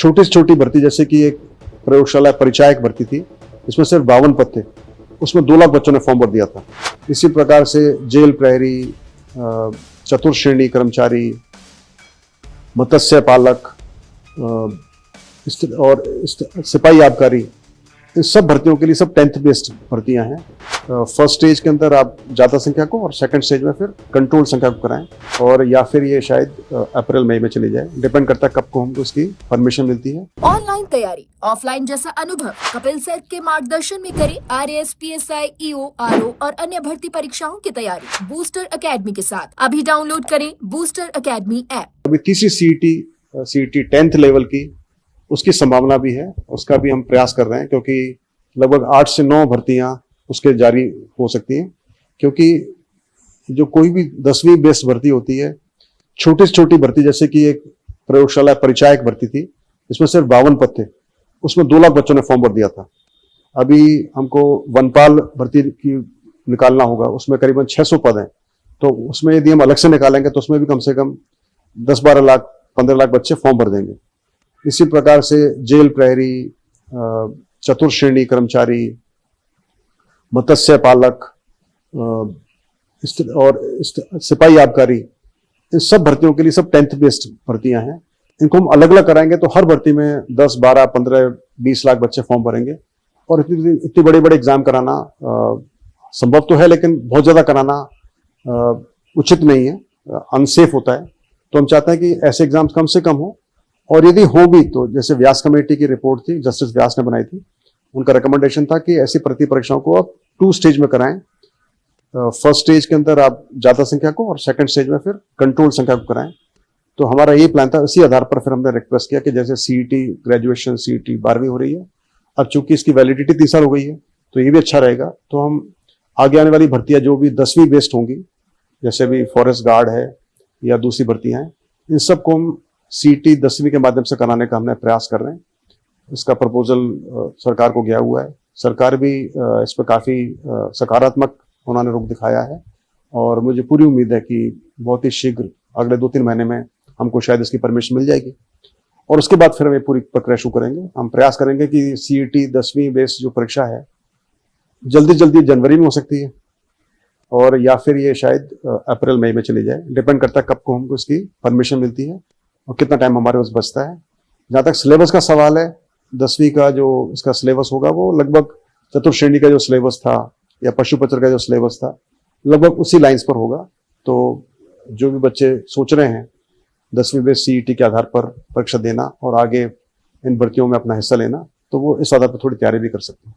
छोटी से छोटी भर्ती, जैसे कि एक प्रयोगशाला परिचायक भर्ती थी, इसमें सिर्फ 52 पद थे, उसमें 2 लाख बच्चों ने फॉर्म भर दिया था। इसी प्रकार से जेल प्रहरी, चतुर्थ श्रेणी कर्मचारी, मत्स्य पालक और सिपाही आबकारी, इन सब भर्तियों के लिए सब 10th बेस्ड भर्तियां हैं। फर्स्ट स्टेज के अंदर आप ज्यादा संख्या को और सेकंड स्टेज में फिर कंट्रोल संख्या को कराएं, और या फिर ये शायद अप्रैल मई में चली जाए, डिपेंड करता है कब को हमको उसकी परमिशन मिलती है। ऑनलाइन तैयारी, ऑफलाइन जैसा अनुभव कपिल सर के मार्गदर्शन में करें RAS, PSI, EO, RO और अन्य भर्ती परीक्षाओं की तैयारी बूस्टर एकेडमी के साथ। अभी डाउनलोड करें बूस्टर एकेडमी ऐप। अभी तीसरी सीईटी 10th लेवल की, उसकी संभावना भी है, उसका भी हम प्रयास कर रहे हैं, क्योंकि लगभग 8 से 9 भर्तियां उसके जारी हो सकती हैं। क्योंकि जो कोई भी 10वीं बेस्ड भर्ती होती है, छोटी से छोटी भर्ती, जैसे कि एक प्रयोगशाला परिचायक भर्ती थी, इसमें सिर्फ 52 पद थे, उसमें 2 लाख बच्चों ने फॉर्म भर दिया था। अभी हमको वनपाल भर्ती की निकालना होगा, उसमें करीबन 600 पद हैं, तो उसमें यदि हम अलग से निकालेंगे तो उसमें भी कम से कम 10-12 लाख 15 लाख बच्चे फॉर्म भर देंगे। इसी प्रकार से जेल प्रहरी, चतुर्थ श्रेणी कर्मचारी, मत्स्य पालक और सिपाही आबकारी, इन सब भर्तियों के लिए सब 10th बेस्ड भर्तियां हैं। इनको हम अलग अलग कराएंगे तो हर भर्ती में 10, 12, 15, 20 लाख बच्चे फॉर्म भरेंगे। और इतने बड़े बड़े एग्जाम कराना संभव तो है, लेकिन बहुत ज्यादा कराना उचित नहीं है, अनसेफ होता है। तो हम चाहते हैं कि ऐसे एग्जाम्स कम से कम हो, और यदि हो भी तो जैसे व्यास कमेटी की रिपोर्ट थी, जस्टिस व्यास ने बनाई थी, उनका रिकमेंडेशन था कि ऐसी भर्ती परीक्षाओं को आप 2 स्टेज में कराएं। फर्स्ट स्टेज के अंदर आप ज्यादा संख्या को और सेकंड स्टेज में फिर कंट्रोल संख्या को कराएं। तो हमारा ये प्लान था। इसी आधार पर फिर हमने रिक्वेस्ट किया कि जैसे सीईटी ग्रेजुएशन, सीईटी 12वीं हो रही है, अब चूंकि इसकी वैलिडिटी 3 साल हो गई है, तो ये भी अच्छा रहेगा। तो हम आगे आने वाली भर्तियां जो भी 10वीं बेस्ड होंगी, जैसे भी फॉरेस्ट गार्ड है या दूसरी भर्तियां हैं, इन सबको हम सीईटी 10वीं के माध्यम से कराने का हमने प्रयास कर रहे हैं। इसका प्रपोजल सरकार को गया हुआ है। सरकार भी इस पर काफी सकारात्मक उन्होंने रुख दिखाया है, और मुझे पूरी उम्मीद है कि बहुत ही शीघ्र अगले 2-3 महीने में हमको शायद इसकी परमिशन मिल जाएगी, और उसके बाद फिर हम ये पूरी प्रक्रिया शुरू करेंगे। हम प्रयास करेंगे कि सीईटी 10वीं बेस्ड जो परीक्षा है जल्दी जनवरी में हो सकती है, और या फिर ये शायद अप्रैल मई में चली जाए, डिपेंड करता है कब को हमको इसकी परमिशन मिलती है और कितना टाइम हमारे पास बचता है। जहाँ तक सिलेबस का सवाल है, 10वीं का जो इसका सिलेबस होगा वो लगभग चतुर्थ श्रेणी का जो सिलेबस था या पशुपत्र का जो सिलेबस था, लगभग उसी लाइंस पर होगा। तो जो भी बच्चे सोच रहे हैं 10वीं बेस्ड सीईटी के आधार पर परीक्षा देना और आगे इन भर्तियों में अपना हिस्सा लेना, तो वो इस आधार पर थोड़ी तैयारी भी कर सकते हैं।